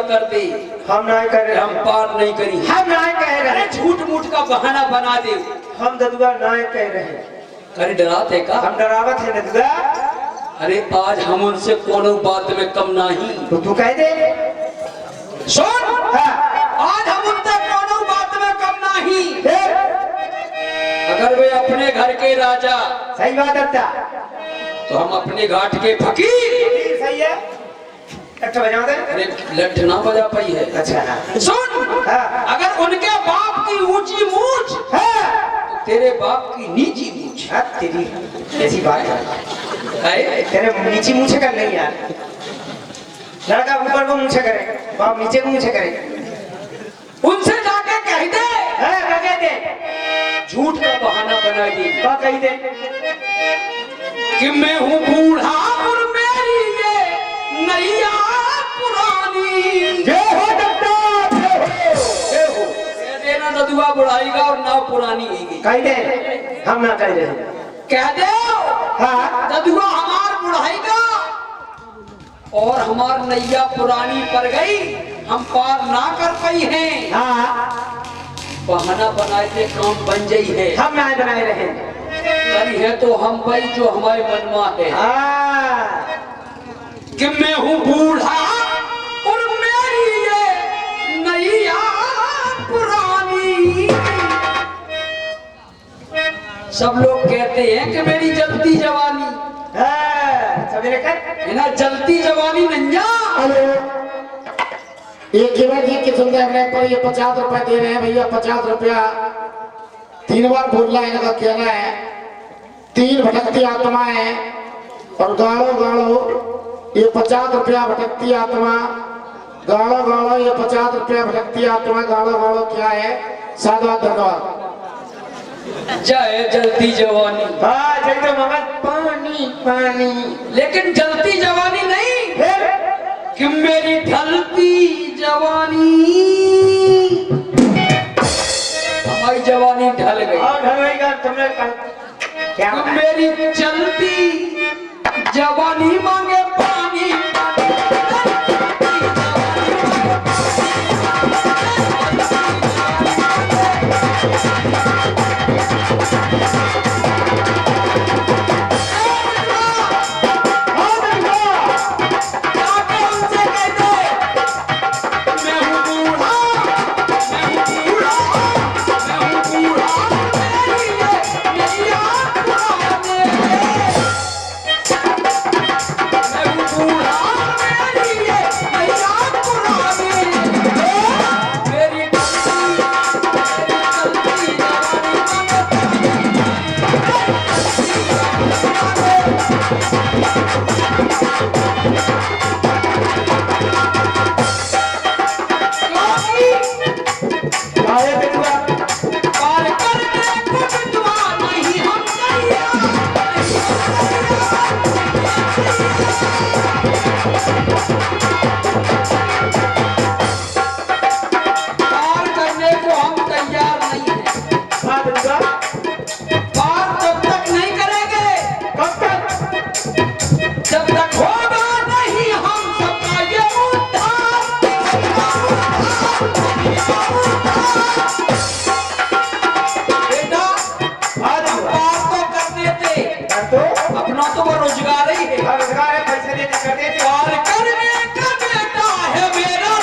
ना कर दे। हम नहीं कर रहे, हम पार नहीं करी। हम नहीं कह रहे, झूठ मूठ का बहाना बना दे। हम ददुआ नहीं कह रहे। अरे डराते का? हम डरावत है ददुआ। अरे आज हम उनसे कोनो बात में कम नहीं। तो तू कह दे। सुन, हाँ। आज हम उनसे कोनो बात में कम नहीं। अगर वे अपने घर के राजा, सही बात है, तो हम अपने घाट के फकीर। सही है। अच्छा बजा दे। अरे लठ ना बजा पाई है। अच्छा सुन, हाँ। अगर उनके बाप की ऊंची मूछ हाँ। तो तेरे बाप की नीची मूछ हाँ, तेरी ऐसी बात है। तेरे नीची मूछे कर नहीं यार। लड़का ऊपर को मूछे करे, बाप नीचे को मूछे करे। उनसे जाके कह दे। हाँ, क्या कह दे? झूठ का बहाना बना दे। क्या कह दे? कि मैं हूँ बूढ़ा और मेरी ये नैया पुरानी। जय हो दत्ता, जय हो। कह देना ददुआ बुढ़ाईगा और नाव पुरानी होगी। कह दे, हम ना कह रहे। कह दे हाँ। ददुआ हमार बुढ़ाईगा और हमार नैया पुरानी पड़ गई, हम पार ना कर पाई हैं। हाँ। बहाना बनाए थे काम बन जाई है। हम ना बनाए रहे। करी है तो हम भाई जो हमारे मन में है। हाँ। कि मैं हूँ बूढ़ा और मेरी ये नैया पुरानी। सब लोग कहते हैं कि मेरी जलती जवानी। हाँ, सवेरे कर। है ना, जलती जवानी नंजा। ये केवल जी के सुनते हमने पर ये 50 रुपए दे रहे हैं भैया। 50 रुपया 3 बार बोलना है, इनका कहना है 3 भटकती आत्माएं और गाड़ो गाड़ो ये 50 रुपया भटकती आत्मा। गाड़ो गाड़ो ये 50 रुपया भटकती आत्मा। गाड़ो गाड़ो क्या है? साधुवाद धन्यवाद। जय जलती जवानी। हाँ, जय तो मगन पानी पानी। लेकिन जलती जवानी नहीं, फिर कि मेरी ढलती जवानी। हमारी जवानी ढल गई और ढलवेगा तुमने क्या? कि मेरी चलती जवानी मांगे पानी। अपना तो वो रोजगार ही है। रोजगार है, पैसे देते करते थे। और करने का बेटा है मेरा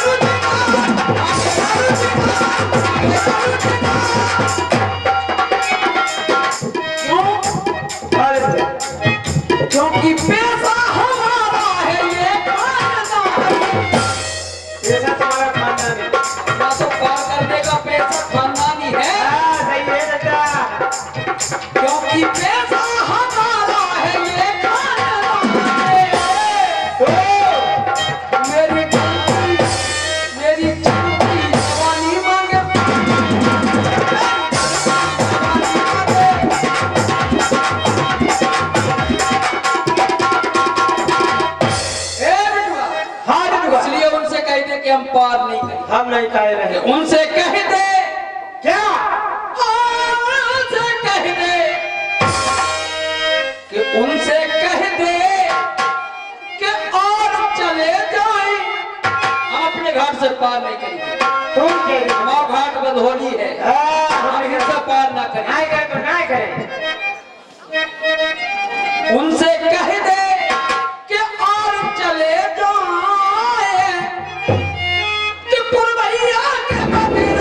क्योंकि पैसा हमारा है, ये पैसा तुम्हारा खानदानी। ना तो पार करने का पैसा खानदानी है। हाँ, सही है दादा। क्योंकि पैसा हमारा है, ये खानदानी है। मेरी जवानी मांगे इसलिए उनसे कह दे कि हम पार नहीं करें। हम नहीं कह रहे। उनसे कह दे, क्या? उनसे कह दे से पार नहीं करेंगे। तुम के हमारा घाट बंधोली है, हम इनसे पार ना करें। नहीं करे तो नहीं करे। उनसे कह दे कि और चले जाए कि पुरवैया के मंदिर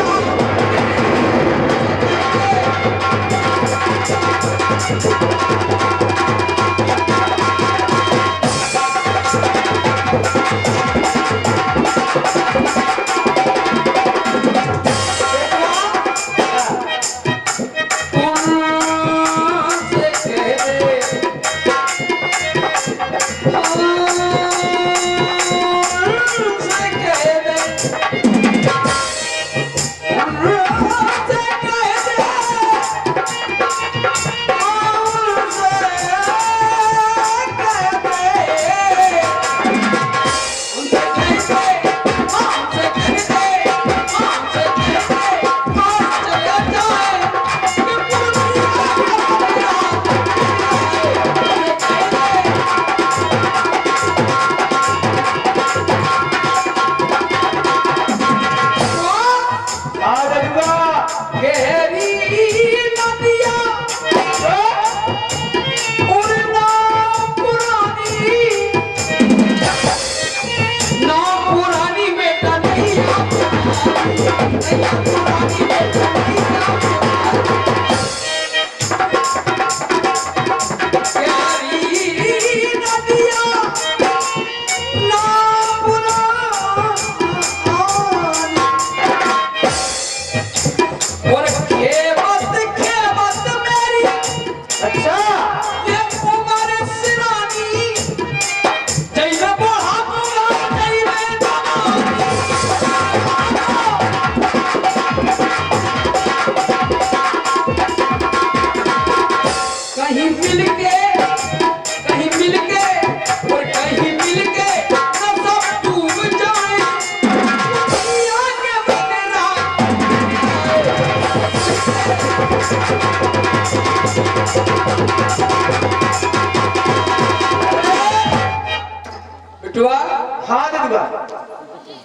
हाँ ददुआ,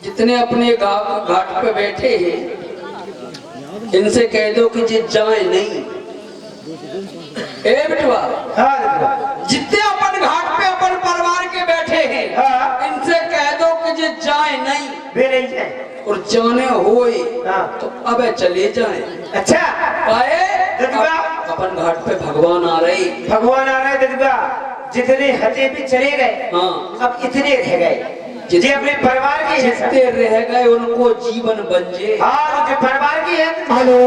जितने अपने घाट पे बैठे हैं इनसे कह दो कि जे जाए नहीं। ए बिटवा, हाँ ददुआ, जितने अपन घाट पे अपन परिवार के बैठे हैं हाँ। इनसे कह दो कि जे जाए नहीं वे नहीं जाए। और जाने होए हाँ। तो अब चले जाए। अच्छा पाए ददुआ, अपन घाट पे भगवान आ रहे, भगवान आ रहे ददुआ, जितने हते भी चले गए, हाँ अब इतने रह गए जी अपने परिवार की है। जितने रह गए उनको जीवन बन जे। हाँ जो परिवार की है। हेलो,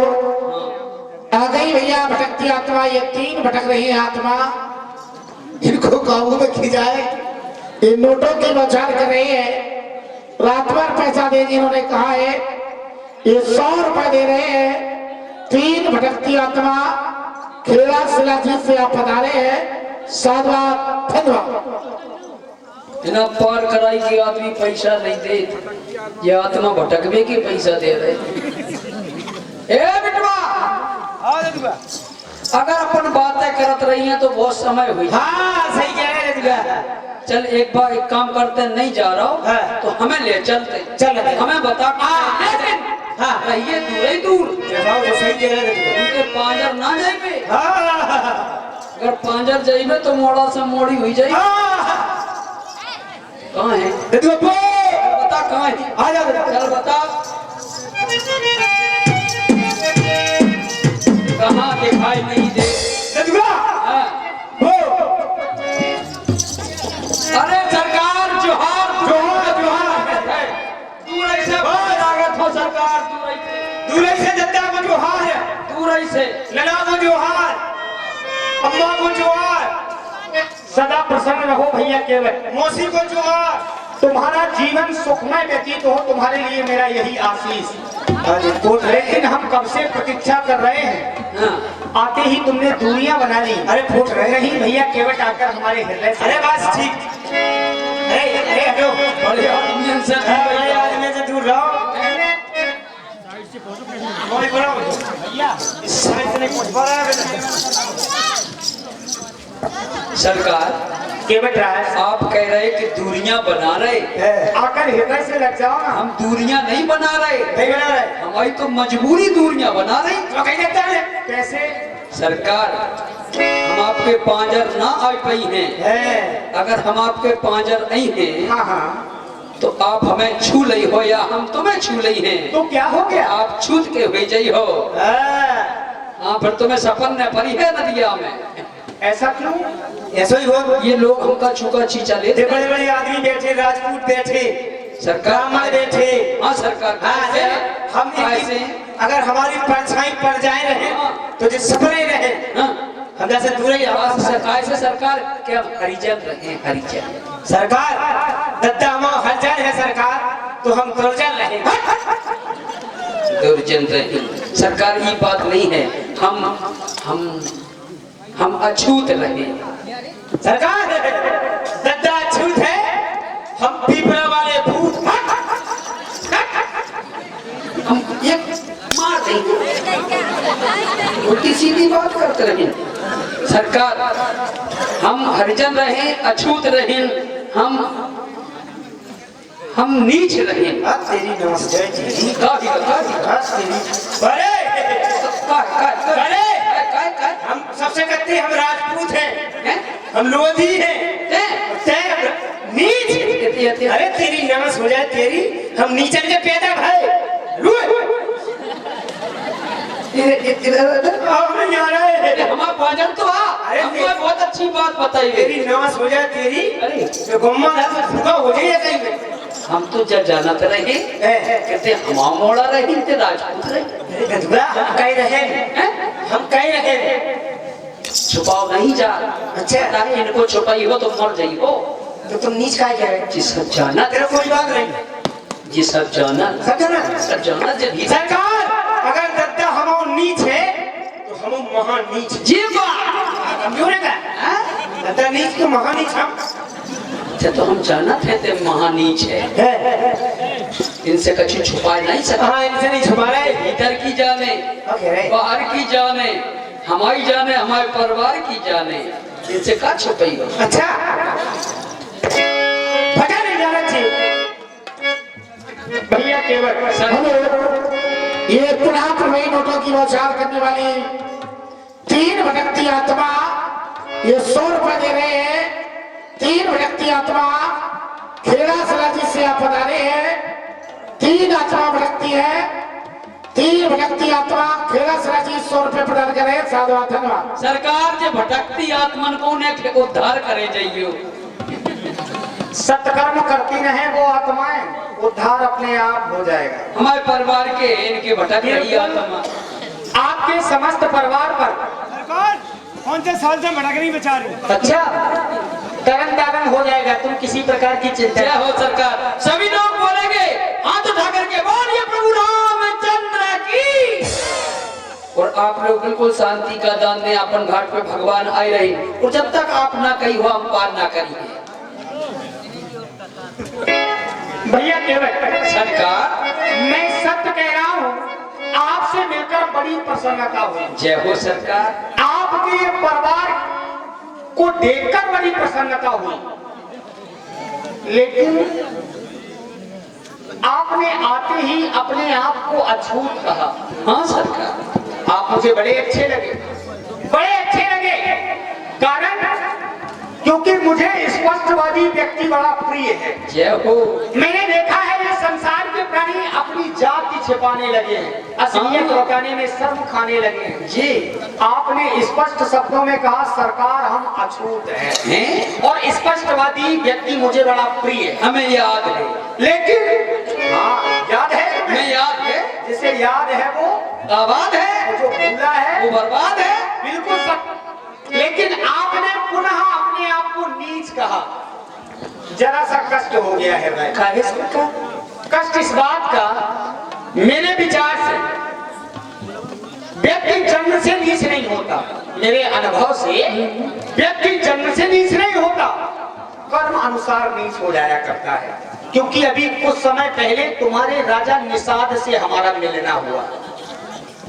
हाँ। आ गई भैया भटकती आत्मा, ये 3 भटक रही है आत्मा, इनको काबू में की जाए। ये नोटों की बौछार कर रही है, रात भर पैसा दे इन्होंने कहा है, ये 100 रुपए दे रहे हैं। 3 भटकती आत्मा खेड़ा शिलाजीत से आप पधारे हैं, साधुवाद धन्यवाद। बिना पार कराई के आदमी पैसा नहीं दे, ये आत्मा भटकवे के पैसा दे रहे। ए बिटवा, हाँ ददुआ, अगर अपन बातें करत रही हैं तो बहुत समय हुई। हाँ सही कह रहे ददुआ। चल एक बार एक काम करते हैं, नहीं जा रहा हूँ हाँ। तो हमें ले चलते, चल हमें बता लेकिन हाँ रहिए दूर ही दूर, जो सही कह रहे ददुआ। उनके पांजर ना जाइबे। हाँ अगर पांजर जाइबे तो मोड़ा से मोड़ी हुई जाए। हाँ कहाँ है ददुआ, बता, कहाँ है? आ जा ददुआ। चल बता कहाँ दिखाई नहीं दे। ददुआ, हाँ। अरे सरकार जोहार, जोहार, जोहार। दूर ऐसे लागत हो सरकार, दूर ऐसे, दूर से जनता को जोहार, दूर ऐसे। लला को जोहार, अम्मा को जोहार, सदा प्रसन्न रहो भैया केवल, मौसी को जोहार। तुम्हारा जीवन सुखमय व्यतीत हो, तुम्हारे लिए मेरा यही आशीष। लेकिन हम कब से प्रतीक्षा कर रहे हैं, हाँ। आते ही तुमने दूरियां बना ली। अरे फूट रहे नहीं भैया केवट आकर हमारे हृदय से। अरे बस ठीक, अरे हटो, बड़े आदमी से बड़े आदमी से दूर रहो। कोई बोलो भैया, साइड से नहीं कुछ बोला है। सरकार केवट रहा है। आप कह रहे कि दूरियां बना रहे, आकर हृदय से लग जाओ ना। हम दूरियां नहीं बना रहे, नहीं बना रहे, हमारी तो मजबूरी दूरियां बना रही। तो कहीं लगता है कैसे? सरकार, हम आपके पांजर ना आ पाई हैं। अगर हम आपके पांजर नहीं हैं, हाँ हाँ, तो आप हमें छू लई हो या हम तुम्हें छू लई हैं, तो क्या हो गया? आप छूत के हुए जाइ हो। हाँ, फिर तुम्हें सपन न परी है नदिया में। ऐसा क्यों? ऐसा ही हो। ये लोग हमका छूका चीचा लेते। बड़े बड़े आदमी बैठे, राजपूत बैठे, सरकार ब्राह्मण बैठे। हाँ सरकार, हाँ, हम ऐसे अगर हमारी परछाई पड़ जाए रहे तो जो सपने रहे, हम जैसे दूर ही ऐसे सरकार क्या हरिजन रहे, हरिजन सरकार दद्दा हम हरिजन है सरकार, तो हम दुर्जन रहे। दुर्जन रहे सरकार, ये बात नहीं है। हम अछूत रहे सरकार, दद्दा अछूत है, हम पीपरा वाले भूत। हम ये मार देंगे, उल्टी सीधी बात करते रहे। सरकार, हम हरिजन रहे, अछूत रहे, हम नीच रहे। तेरी नमस्ते जी। हम सबसे कहते हम राजपूत हैं, हम लोधी हैं, नीच। अरे तेरी नमस हो जाए तेरी, हम नीचन के पैदा भाई। हमारा पाजर तो हमने बहुत अच्छी बात बताई। तेरी नमस हो जाए तेरी, अरे जो गुम्मा है तो फूका हो जाए कहीं। हम तो जब जाना रहे, कहते हम मोड़ा रहे थे, राजपूत रहे। हम कह रहे हैं, हम कह रहे हैं छुपाओ नहीं जा। अच्छा, इनको छुपाई हो तो मर जाई हो। तो तुम नीच का कह रहे? जी सब जाना, तेरा कोई बात नहीं। जी सब जाना, सब जाना, सब जाना। जब सरकार, अगर दद्दा हम नीच है तो हम महान नीच। जी बात हम क्यों का दद्दा नीच तो महान नीच हम। अच्छा, तो हम जाना थे महानीच है, इनसे कछु छुपा नहीं सकता। हाँ, इनसे नहीं छुपा रहे। इधर की जाने, बाहर की जाने, हमारी जाने, हमारे परिवार की जाने, इनसे का छुपाई हो। अच्छा, भजा नहीं जाना चाहिए भैया। केवल ये पुनः प्रमेय नोटों की बौछार करने वाली 3 भटकती आत्मा, ये 100 रुपए दे रहे हैं। 3 भटकती आत्मा खेड़ा सलाजी से आप पधारे हैं। 3 आत्मा भटकती है, 3 भटकती आत्मा खेड़ा सलाजी 100 रुपए प्रदान करे। साधुवाद, धन्यवाद। सरकार जे भटकती आत्मन को ने उद्धार करे जाइयो। सत्कर्म करती रहे वो आत्माएं, उद्धार अपने आप हो जाएगा। हमारे परिवार के इनके भटक रही आत्मा, आपके समस्त परिवार पर कौन से साल से भटक रही बेचारी। अच्छा, तरन तारण हो जाएगा, तुम किसी प्रकार की चिंता। जय हो सरकार। सभी लोग बोलेंगे हाथ उठा करके, बोलिए प्रभु रामचंद्र की। और आप लोग बिल्कुल शांति का दान दें। अपन घाट पे भगवान आए रहे, और जब तक आप ना कही हो हम पार ना करिए। भैया केवल सरकार, मैं सत्य कह रहा हूँ, आपसे मिलकर बड़ी प्रसन्नता हुई। जय हो सरकार। आपके परिवार को देखकर बड़ी प्रसन्नता हुई, लेकिन आपने आते ही अपने आप को अछूत कहा। हाँ सरकार, आप मुझे बड़े अच्छे लगे, बड़े अच्छे लगे। कारण क्योंकि मुझे स्पष्टवादी व्यक्ति बड़ा प्रिय है। जय हो। मैंने देखा है ये संसार के प्राणी अपनी जाति छिपाने लगे हैं, असलियत बताने में शर्म खाने लगे हैं। जी, आपने स्पष्ट शब्दों में कहा सरकार हम अछूत हैं, और स्पष्टवादी व्यक्ति मुझे बड़ा प्रिय है। हमें याद है, लेकिन हाँ, याद है, हमें याद है। जिसे याद है वो आबाद है, जो भूला है वो बर्बाद है। बिल्कुल सब। लेकिन आपने पुनः अपने आप को नीच कहा, जरा सा कष्ट हो गया है भाई। काहे सरकार? कष्ट इस बात का, मेरे विचार से व्यक्ति जन्म से नीच नहीं होता। मेरे अनुभव से व्यक्ति जन्म से नीच नहीं होता, कर्म अनुसार नीच हो जाया करता है। क्योंकि अभी कुछ समय पहले तुम्हारे राजा निषाद से हमारा मिलना हुआ।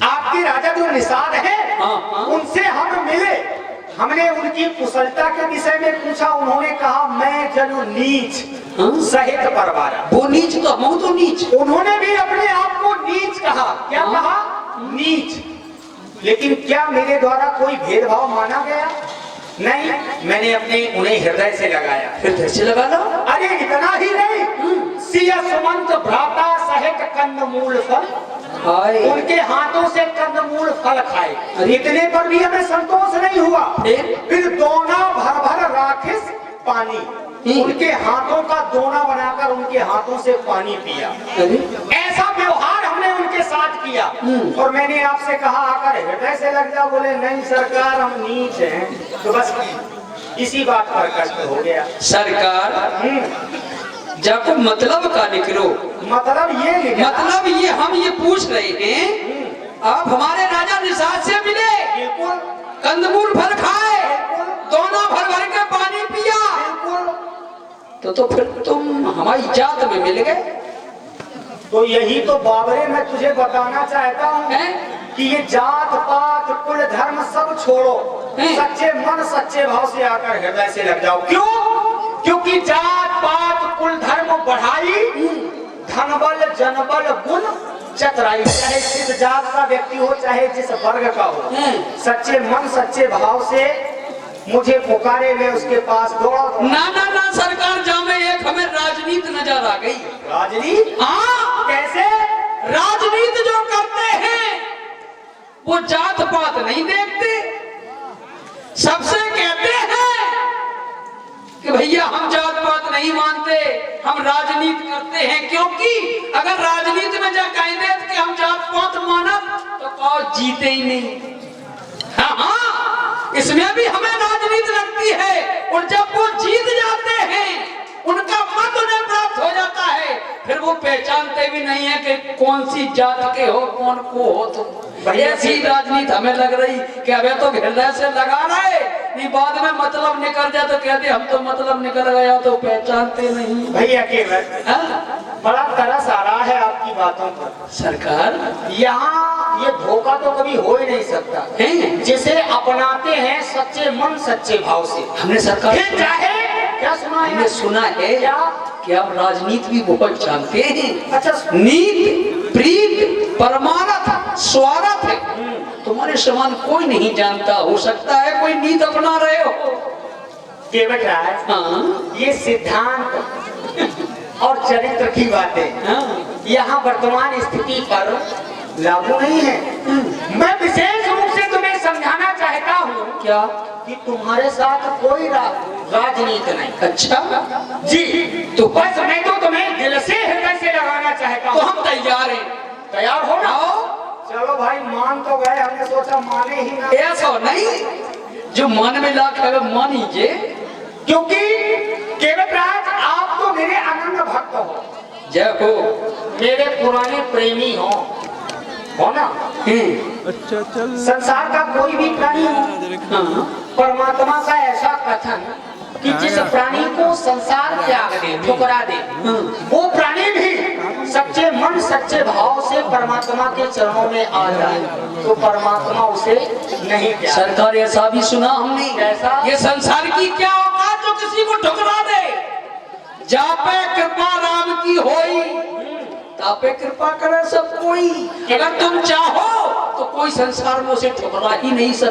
आपके राजा जो निषाद है, हाँ। उनसे हम मिले, हमने उनकी कुशलता के विषय में पूछा, उन्होंने कहा मैं जनु नीच हाँ? सहित परवारा। वो नीच तो हम तो नीच। उन्होंने भी अपने आप को नीच कहा। क्या हाँ? कहा? नीच। लेकिन क्या मेरे द्वारा कोई भेदभाव माना गया? नहीं, मैंने अपने उन्हें हृदय से लगाया। फिर से लगा लो। अरे इतना ही नहीं, सिया सुमंत भ्राता सहित कंदमूल फल, हाय उनके हाथों से कंदमूल फल खाए। अरे। इतने पर भी हमें संतोष नहीं हुआ। फिर? फिर दोना भर भर राखिस पानी, उनके हाथों का दोना बनाकर उनके हाथों से पानी पिया। अरे ऐसा व्यवहार हमने उनके साथ किया। और मैंने आपसे कहा आकर हृदय से लग जा। बोले नहीं सरकार, हम नीच हैं। तो बस इसी बात पर कष्ट हो गया। सरकार, जब मतलब का निकलो, मतलब ये लिखा, मतलब ये हम ये पूछ रहे हैं, आप हमारे राजा निषाद से मिले, बिल्कुल कंदमूल फल खाए, दोना भर भर के पानी पिया, बिल्कुल। तो फिर तुम हमारी जात में मिल गए। तो यही तो बाबरे मैं तुझे बताना चाहता हूँ हैं? कि ये जात पात कुल धर्म सब छोड़ो, हैं? सच्चे मन सच्चे भाव से आकर हृदय से लग जाओ। क्यों? क्योंकि जात पात कुल धर्म बढ़ाई, धनबल जनबल गुण चतुराई। चाहे जिस जात का व्यक्ति हो, चाहे जिस वर्ग का हो, सच्चे मन सच्चे भाव से मुझे पुकारे, मैं उसके पास दौड़ा। ना ना ना सरकार, जामे एक हमें राजनीति नजर आ गई। राजनीति? हाँ, कैसे? राजनीति जो करते हैं वो जात पात नहीं देखते, सबसे कहते हैं कि भैया हम जात पात नहीं मानते, हम राजनीति करते हैं। क्योंकि अगर राजनीति में जा कह दे कि हम जात पात मानब तो कौन जीते ही नहीं। हाँ हाँ, इसमें भी हमें राजनीति लगती है। और जब वो जीत जाते हैं, उनका मत उन्हें प्राप्त हो जाता है, फिर वो पहचानते भी नहीं है कि कौन सी जात के हो, कौन को हो। तो ऐसी राजनीति हमें लग रही कि अबे तो हृदय से लगा रहे, नहीं बाद में मतलब निकल जाए तो कहते हम तो मतलब निकल गया, तो पहचानते नहीं। भैया केवल हाँ? बड़ा तरस आ रहा है आपकी बातों पर। सरकार, यहाँ ये धोखा तो कभी हो ही नहीं सकता हैं? जिसे अपनाते हैं सच्चे मन सच्चे भाव से। हमने सरकार फिर चाहे क्या सुना है? हमने सुना है क्या? कि आप राजनीति भी बहुत जानते हैं। अच्छा, नीति प्रीत परमार्थ स्वार्थ है, तुम्हारे समान कोई नहीं जानता। हो सकता है कोई नीति अपना रहे हो। केवट राज, हाँ ये सिद्धांत और चरित्र की बातें हाँ यहाँ वर्तमान स्थिति पर लागू नहीं है। मैं विशेष रूप से तुम्हें समझाना चाहता हूँ क्या? कि तुम्हारे साथ कोई राजनीति नहीं। अच्छा जी, तो बस मैं तो तुम्हें दिल से हृदय से लगाना चाहता तो हूँ। हम तैयार हैं। तैयार हो ना? आओ। चलो भाई, मान तो गए, हमने सोचा माने ही ना। ऐसा नहीं, जो मन में लाख है मान लीजिए। क्योंकि केवट राज, आप तो मेरे अनन्य भक्त हो, जय हो। मेरे पुराने प्रेमी हो ना? संसार का कोई भी प्राणी हो, हाँ परमात्मा का ऐसा कथन कि जिस प्राणी को संसार त्याग दे, ठुकरा दे, वो प्राणी भी सच्चे मन सच्चे भाव से परमात्मा के चरणों में आ जाए तो परमात्मा उसे नहीं त्याग। सरकार, ऐसा भी सुना हमने। कैसा? ये संसार की क्या औकात जो किसी को ठुकरा दे। जापे कृपा राम की होई, तापे कृपा करे सब कोई। अगर तुम चाहो तो कोई संसार में उसे ठुकरा ही नहीं सकता।